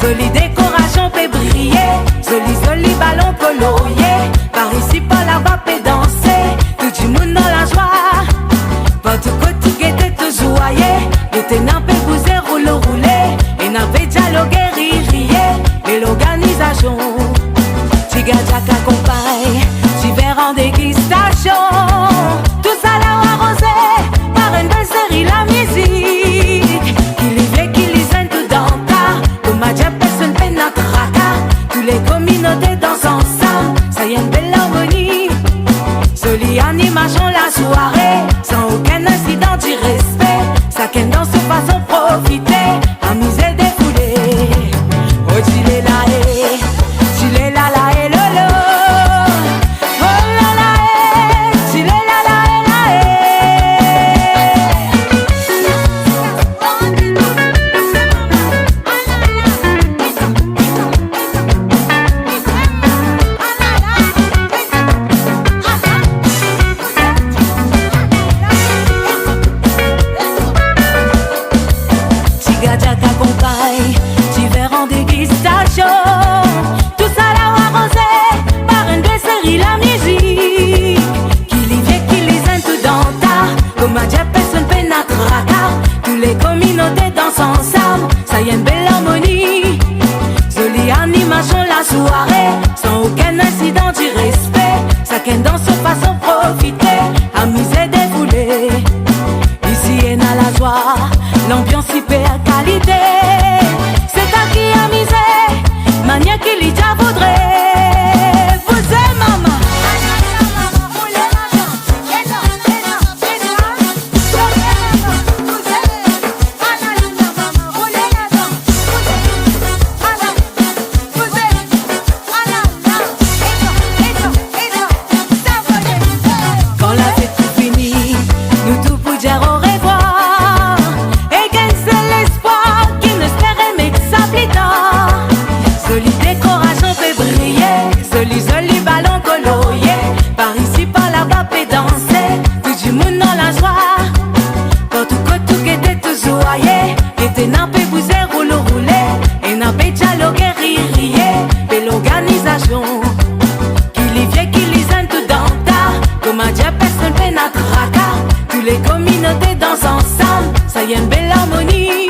Jolie décoration peut briller, joli ballon colorié. Par ici, par là-bas, peut danser, tout le monde dans la joie. Pas tout côté qui était tout joyeux, l'été n'a pas bousé, rouler. Et n'avait dialogué, rire, mais l'organisation. Tiga Jack accompagne, tu verras en dégustation. Tout ça là arrosé, par une belle série, la musique. Qui livre, qui lisent tout dans ta. Comme ma diable, personne peine à tracas. Tous les communautés dansent ensemble, ça y est une belle harmonie. Jolie animation la soirée, sans aucun incident du respect. Chacun dans sa façon profiter, amuser, défouler. Oh, tu l'es là, tu l'es là, là, et lolo. Oh là là, tu l'es là, là, Jack accompagne, tu verras en dégustation. Tout ça là arrosé, par une belle série, la musique. Qui livre, qui lisent tout dans ta. Comme ma diable, personne peine à tracas. Tous les communautés dansent ensemble, ça y est une belle harmonie. Jolie animation la soirée, sans aucun incident du respect. Chacun dans sa façon profiter, amuser, défouler. Ici est dans la joie, l'ambiance hyper qualité. C'est à qui a misé, mania qui l'y déjà voudrait. Vous êtes maman. Quand la fête est finie, nous tout pour dire au revoir. Et quel c'est l'espoir qui ne espérait mais que ça plus tard. Jolie décoration fait briller, joli ballon colorié. Par ici, par là-bas, peut danser, tout le monde dans la joie. Quand tout qui était tout joyeux, était n'a pas bousé, rouler. Et n'a pas dialogué, rire, et l'organisation. Qui livre, qui lisent tout dans ta. Comme un diable, personne peine à tracas. Tous les communautés dansent ensemble, ça y est une belle harmonie.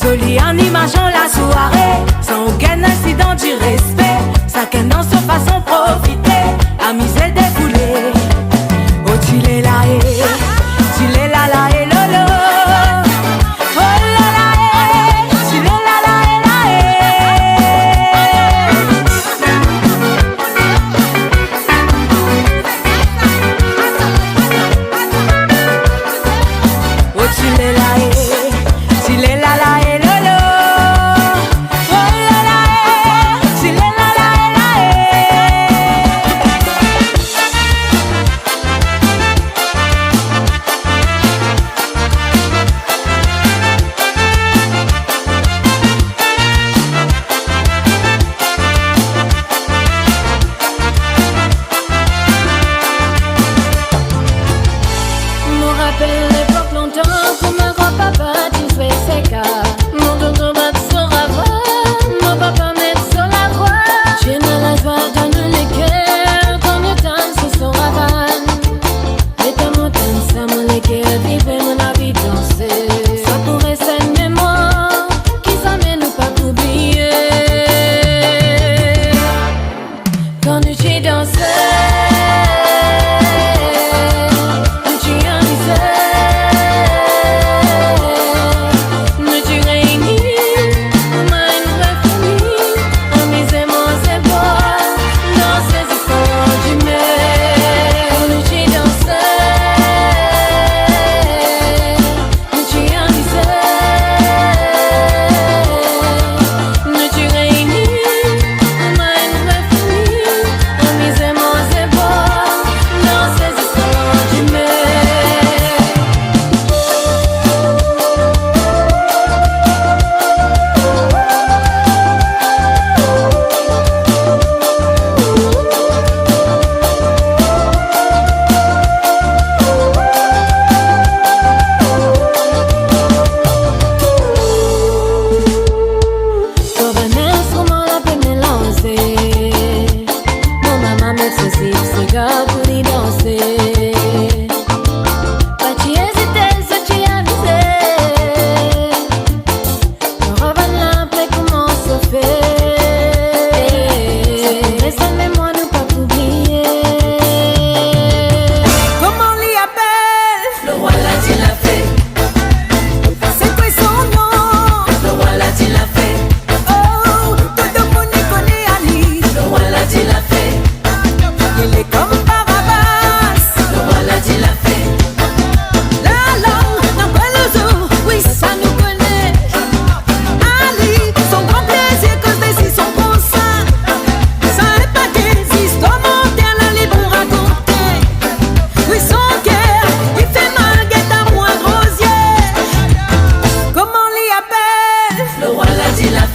Jolie animation la soirée, sans aucun incident du respect. Chacun dans sa façon profiter, amuser, défouler. Oh, tu l'es là, tu l'es là, là, et lolo. Oh là là, tu l'es là, là, oh, tu l'es là, tu l'es là, là, et lolo. Oh là là, tu l'es là. Olila,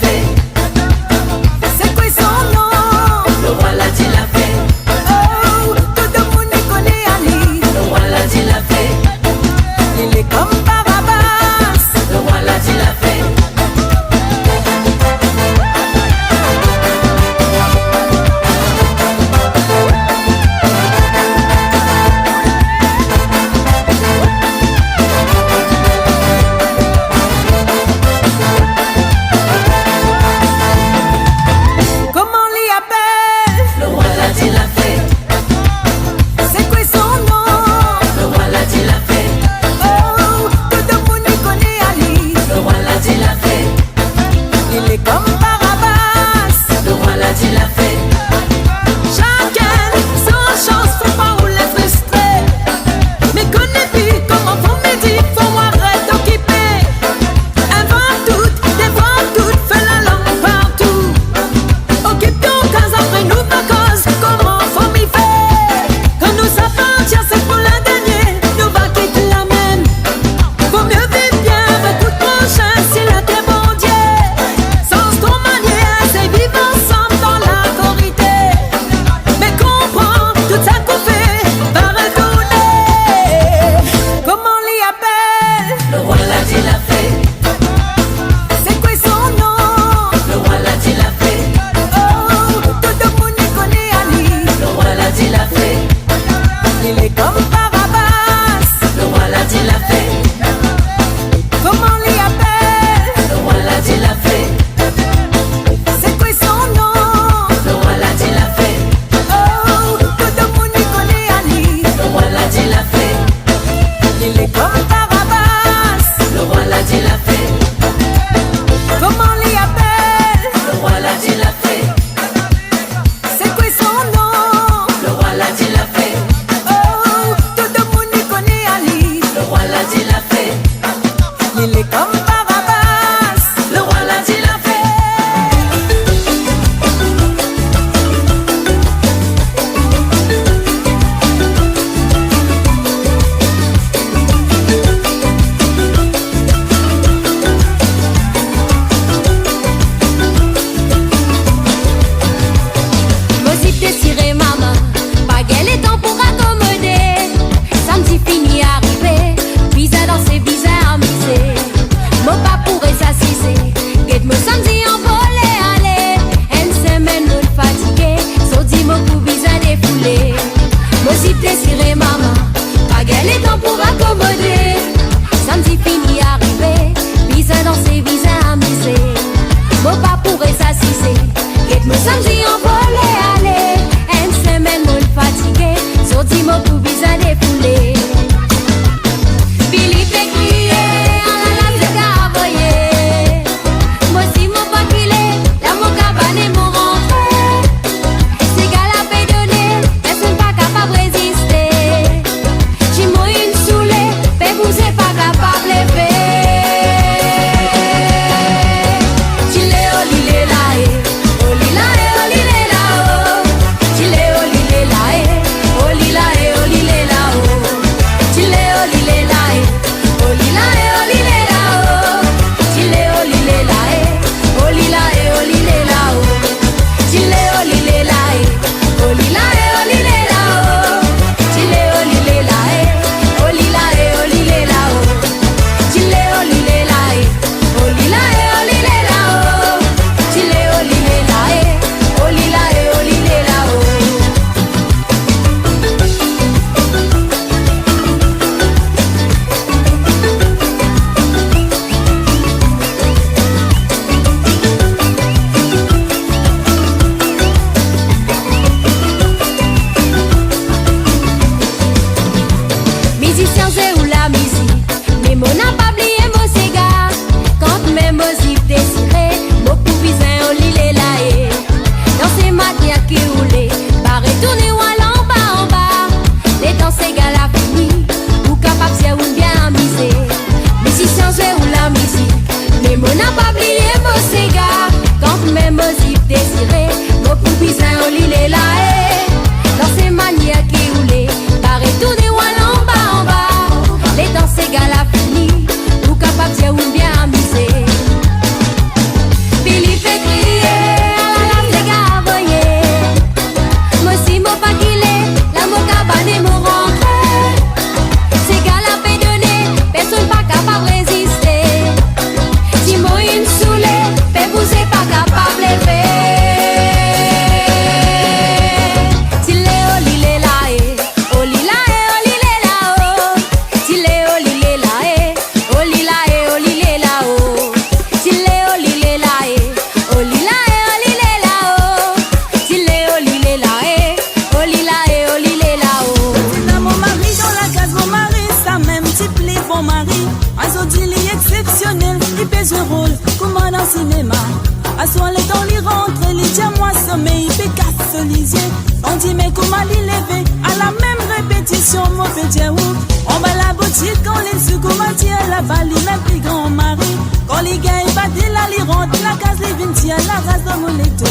À soir les temps, les rentre, les diamants sommeil, pécasse les yeux. On dit mais comment les lever, à la même répétition, mauvais Dieu. On va la boutique quand les sous-commatiers, la balle, même plus grand mari. Quand les gars, ils battent là, les rentre, la case, les vintiers, la race de mon lecteur.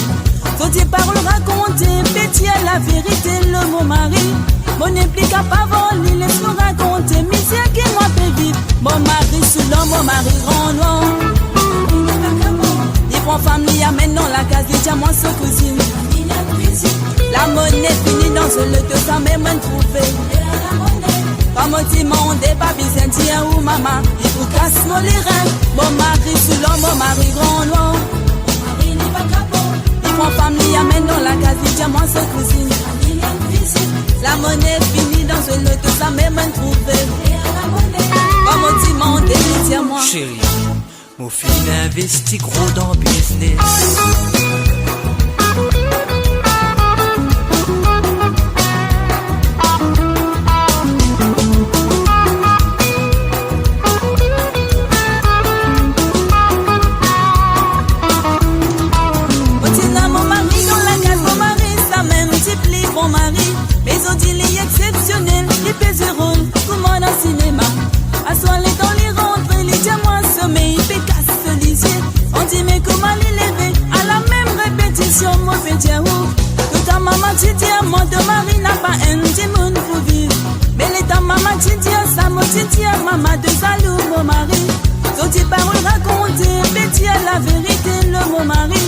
Faut tes paroles raconter, pétier la vérité, le mot mari. Mon implique à pas voler, laisse-nous raconter, misère qui moi peut vivre. Mon mari sous l'homme, mon mari grand noir. Il prend femme, il amène dans la case, il diamants sa cousine. La monnaie finie dans ce le deux sans même trouvé. Comme on dit, mon débat, byzantin ou maman, il vous casse mon les reins. Mon mari sous l'homme, mon mari grand noir. Il prend femme, il amène dans la case, il diamants sa cousine. La monnaie finie dans ce le deux sans même trouvé. Comme on dit, mon débat, diamant. Chérie, mon fils investi gros dans business. Exceptionnel, les pèses rôles, comment dans le cinéma. À soir les temps, les rentrées, les diamants sommeil, pécasse les yeux. On dit mais comment les lever, à la même répétition, mauvais Dieu. Tout à maman, tu dis à moi de mari n'a pas un petit monde pour vivre. Mais l'état maman, tu dis à ça, moi tu dis à maman de salou, mon mari. Toutes tes paroles racontées, pétier la vérité, le mot mari.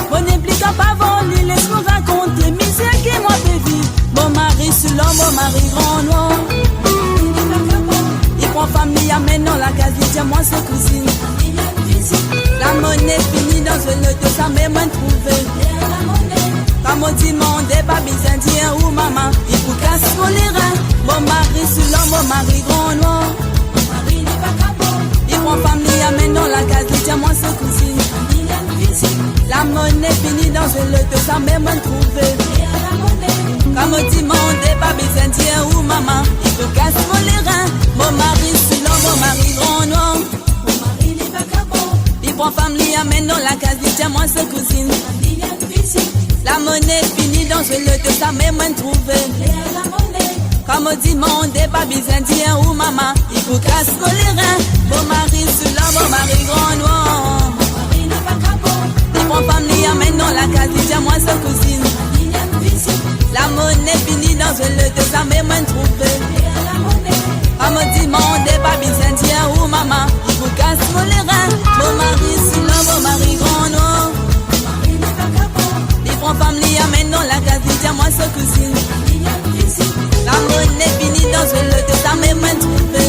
Mon implique à pas voler, laisse-moi raconter, misère qui moi peut vivre. Mon mari sous l'homme, mon mari grand noir. Il prend famille, amène dans la case, il dit à moi sa cousine. La monnaie finie dans un auto, ça m'est moins trouvé. Comme on dit, mon débat, byzantin ou maman, il vous casse pour les reins. Mon mari sous l'homme, mon mari grand noir. Il prend famille, amène dans la case, il dit à moi sa cousine. La monnaie finie dans un auto, ça m'est moins trouvé. Comme on dit, mon débat, byzantin ou maman, il vous casse pour les reins. Mon mari sous l'homme, mon mari grand noir. Il prend famille, amène dans la case, il dit à moi sa cousine. La monnaie finie dans le de ça m'est moins trouvé. Comme on dit, mon débat, byzantin ou maman, il vous casse pour les reins. Mon mari sous l'homme, mon mari grand noir. Il prend famille, amène dans la case, il dit à moi sa cousine. La monnaie finie dans le de ça m'est moins trouvé. Comme on dit, mon débat, byzantin ou maman, il vous casse pour les reins. Mon mari sous l'homme, mon mari grand noir. Il prend famille, amène dans la case, il dit à moi sa cousine. La monnaie finie dans le de ça m'est moins trouvé.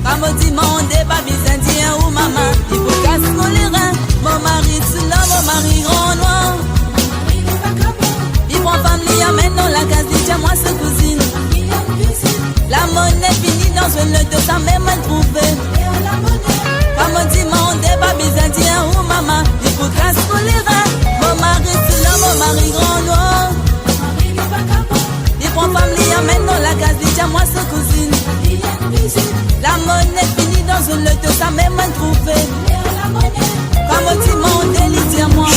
Comme on dit, mon débat, byzantin ou maman, il vous casse pour les reins. Mon mari sous l'homme, mon mari grand noir. Il prend famille, amène dans la case, il dit à moi sa cousine. La monnaie finie dans le de ça m'est moins trouvé. Comme on dit, mon débat, byzantin ou maman, il vous casse pour les reins. Mon mari sous l'homme, mon mari grand noir. Il prend famille, amène dans la case, il dit à moi sa cousine. La monnaie finie dans le de ça m'est moins trouvé. Comme on dit, mon délit, dis à moi.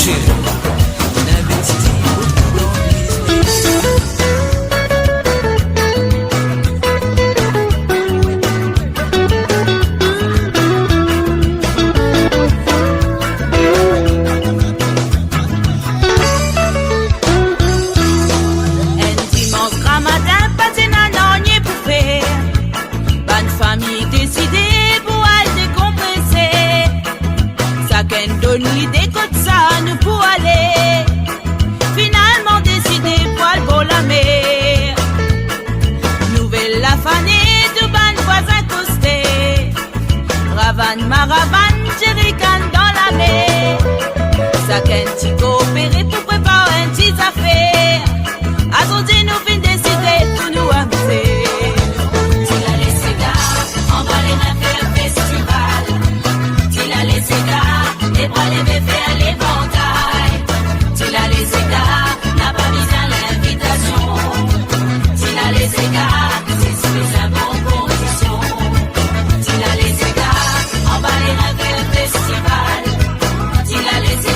L'idée comme ça nous pour aller finalement décidé poil pour la mer. Nouvelle la fanée de ban voisin costé. Ravane maravane jerrycan dans la mer. Ça qu'un petit coopéré pour préparer un petit affaire. Attendez nous fin décider tout nous amuser. T'il a les cigares, on va les faire un festival. T'il a les cigares. Les bras les bébés à l'éventail. T'il a les égards, n'a pas mis à l'invitation. T'il a les égards, c'est sous les bonnes conditions. T'il a les égards, on va les rêver un festival. T'il a les égards.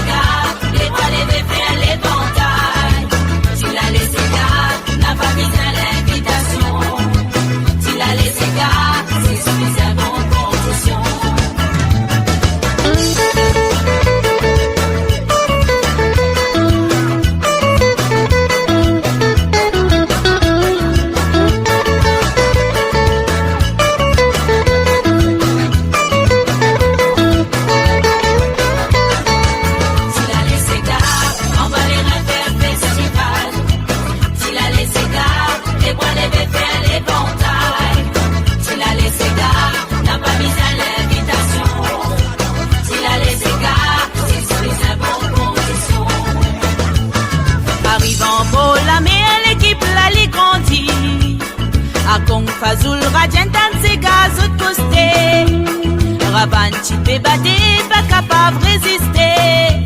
petit pébaté, pas capable de résister.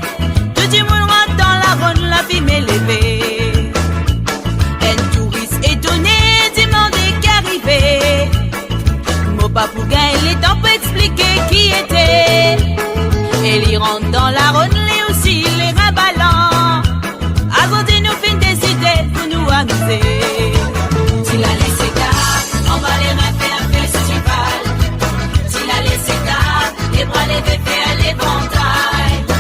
Tout le monde rentre dans la ronde, la vie m'est levée. Un touriste étonné demandait qu'arrivait. Mon papouga, il est temps pour expliquer qui était. Et il rentre dans la ronde, lui aussi, les raballant. À côté, nous fin décider pour nous amuser. S'il a laissé gars, on va les refaire un festival. S'il a laissé gars, les bras levés faire l'éventail.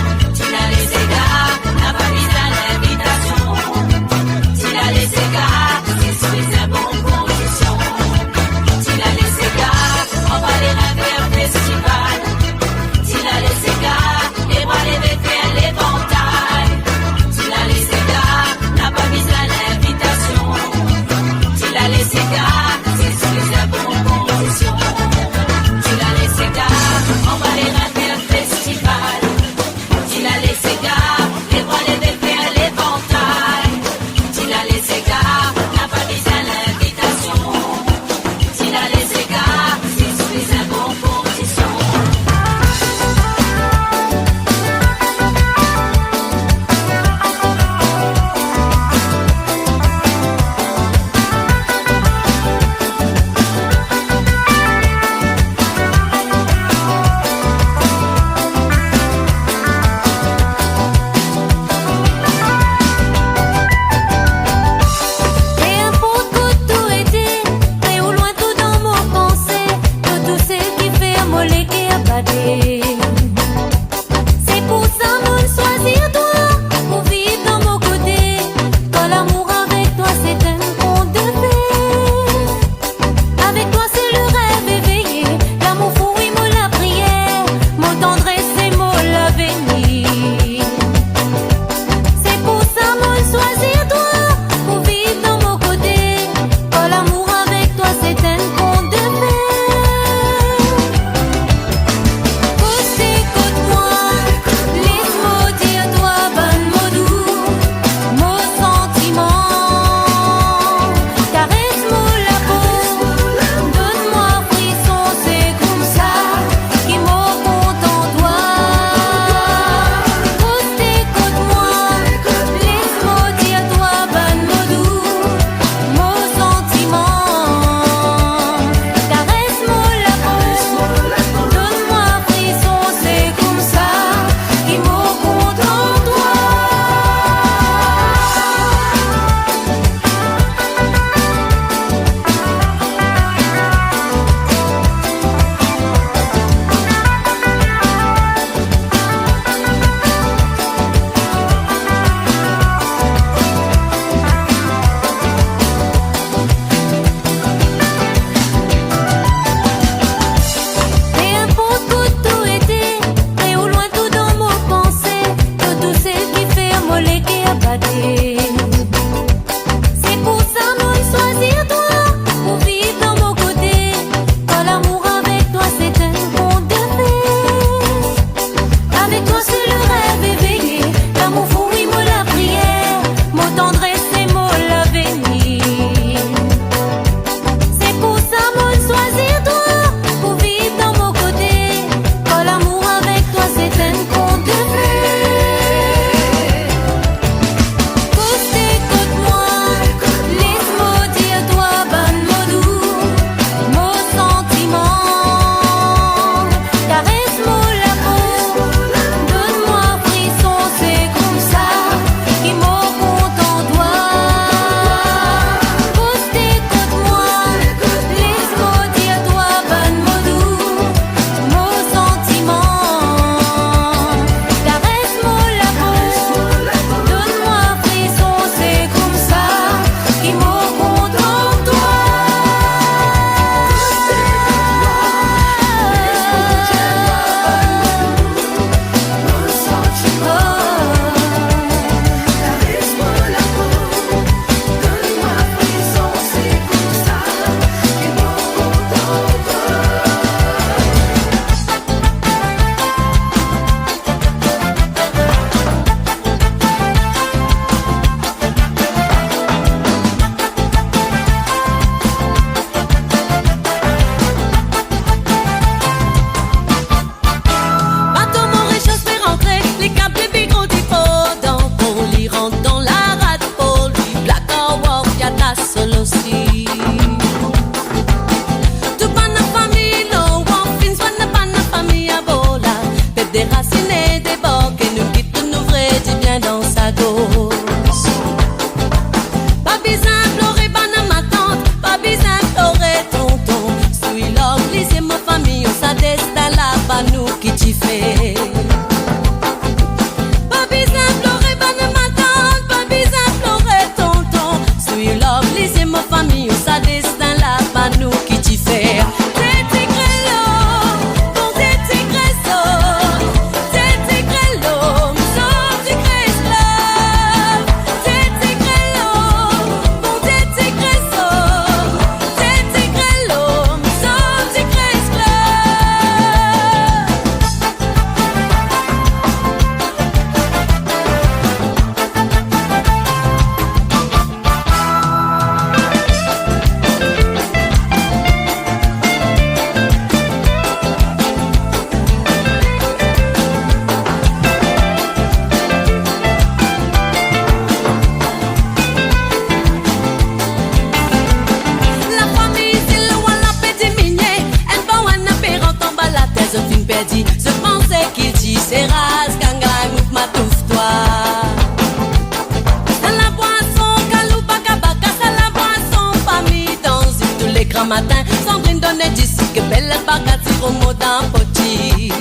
bakati romo dans potis.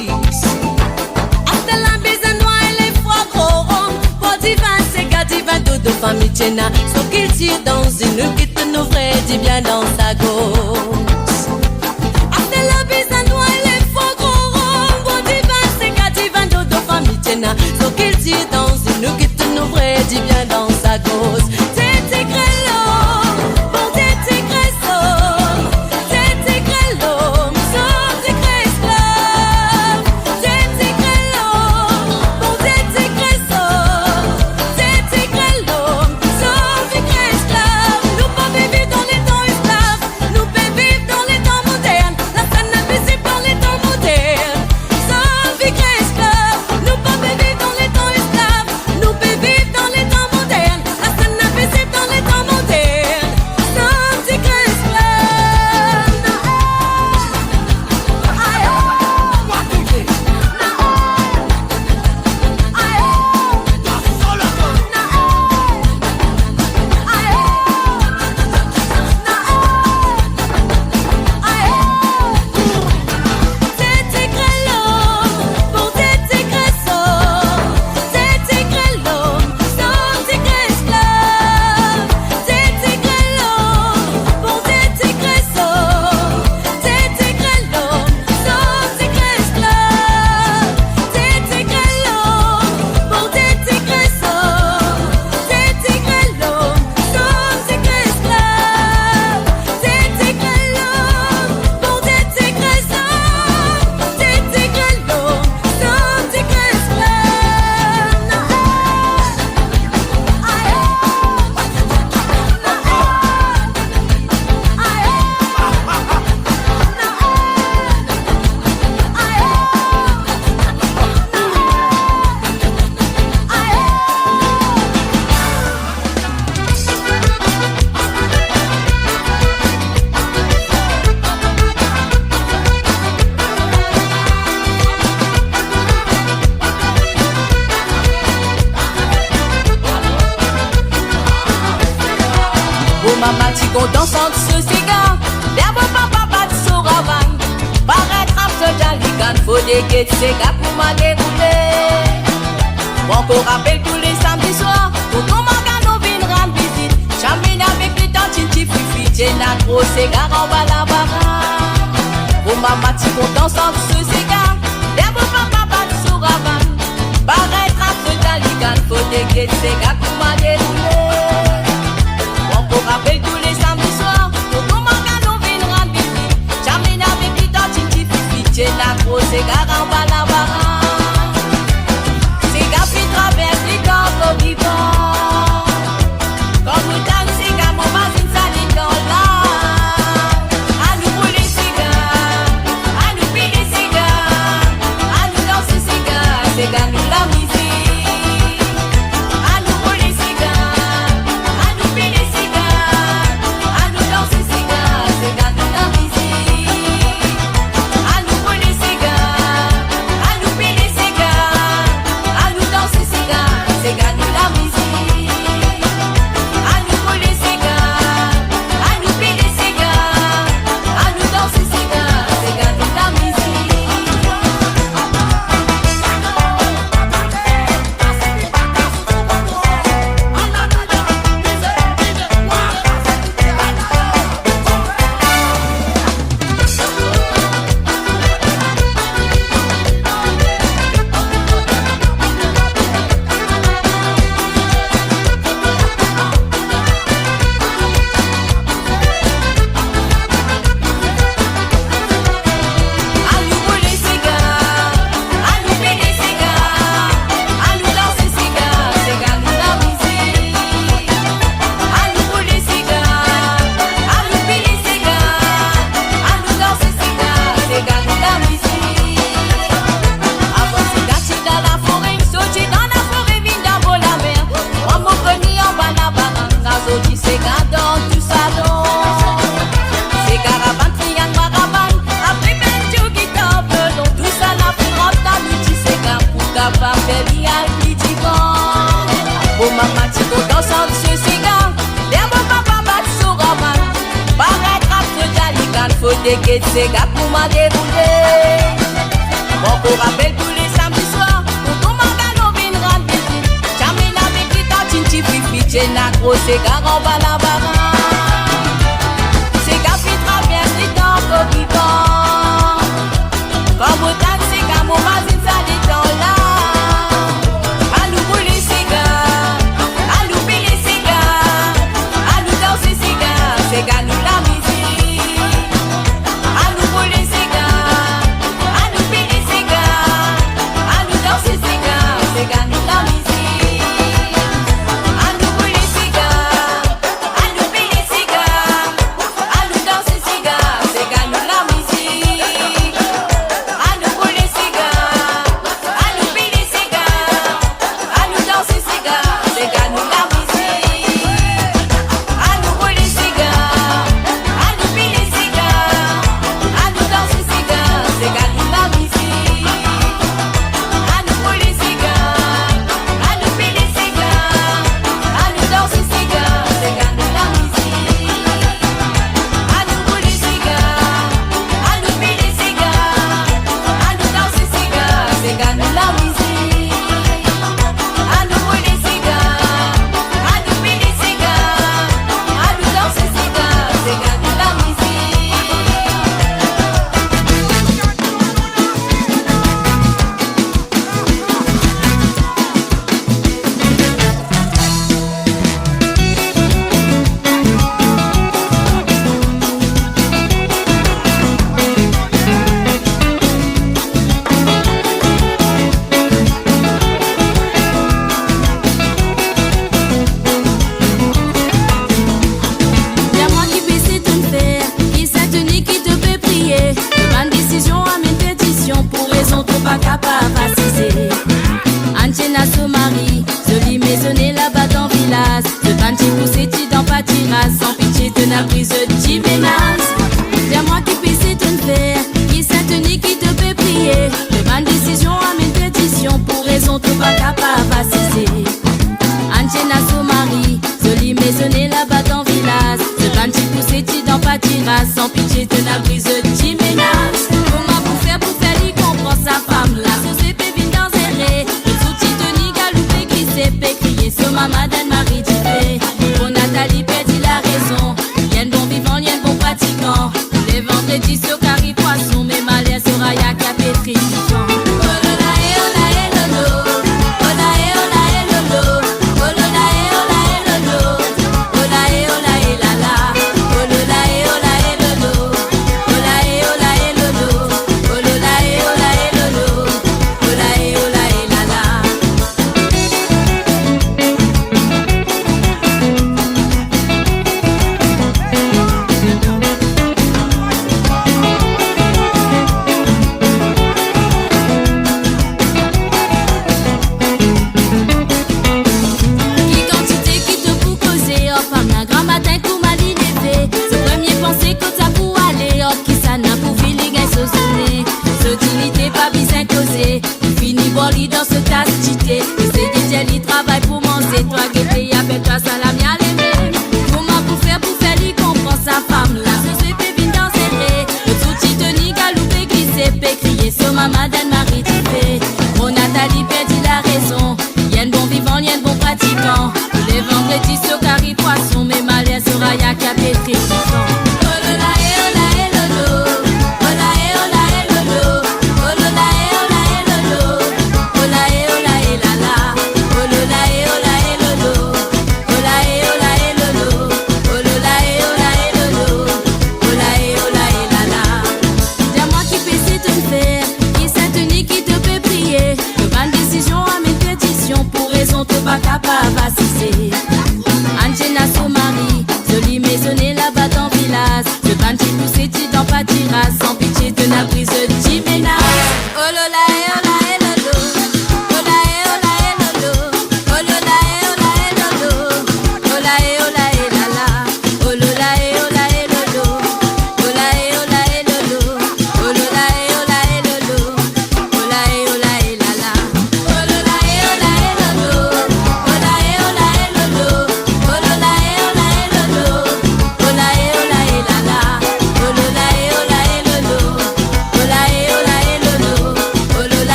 Après la bise noire et les froids gros ronds, pour divin, c'est gars divin, dodo famille tchena. Sauf qu'il tire dans une qui te nous vrai, dit bien dans sa gosse. Après la bise noire et les froids gros ronds, pour divin, c'est gars divin, dodo famille tchena. Sauf qu'il tire dans une qui te nous vrai, dit bien dans sa gosse. Maman, tu content sans ce cigare. Derrière papa, pas de souravan. Paraître après dans l'igane, faut des guettes, c'est gars pour m'a déroulé. Bon, qu'on rappelle tous les samedis soirs. Pour qu'on m'en gagne, vient rendre visite. Chamine avec les tantines, tu fifi, t'es la grosse cigare en bas la barre. Bon, maman, tu content sans ce cigare. Derrière papa, pas de souravan. Paraître après dans l'igane, faut des guettes, c'est gars pour m'a déroulé. Pour rappel tous les samedis soirs, pour qu'on m'en gagne, on vient rendre visite. J'amène avec les tantines, tu fifi, t'es la grosse cigare en bas la barre. Cigare qui traverse les corps vivants. Quand nous dansons, cigare, mon voisin, ça dit dans l'âme. À nous rouler cigare, à nous piler cigare, à nous danser cigare, cigare nous la musique. À nous des quêtes, c'est gars pour m'a déroulé. Bon, pour rappel tous les samedis soirs, pour tout magano vin rendre visite. Jamais n'avait qui t'a tinti fifi, j'ai n'a gros, c'est gars en bas la barra. C'est gars qui traverse les temps, coquitons. Comme autant, c'est gars, mon voisin, ça des temps là. À nous rouler ces gars, à nous piler ces gars, à nous danser ces gars, c'est gars nous la musique. Sans pitié de la brise de menace. C'est moi qui peux c'est une faire, qui s'est tenu, qui te peut prier. De ma décision à mes pétitions, pour raison tout pas capable à cesser. Angena Somari, jolie maisonnée là-bas dans le village. De banti poussé dans pâtiras, sans pitié de la brise de menace. Comment pour faire lui comprendre sa femme là, sous ses pévines dans zéré. Le sous-ti tenu galoupé qui s'est fait crier sur ma madame Marie Dupé. Pour Nathalie Petit la raison, y'a un bon vivant, y'a un bon pratiquant. Les vendredis sur Carrie Poisson, mais malais sur Aya qui a pétri du temps. Dans ce tas de cité, c'est des gels, ils travaillent pour manger, toi.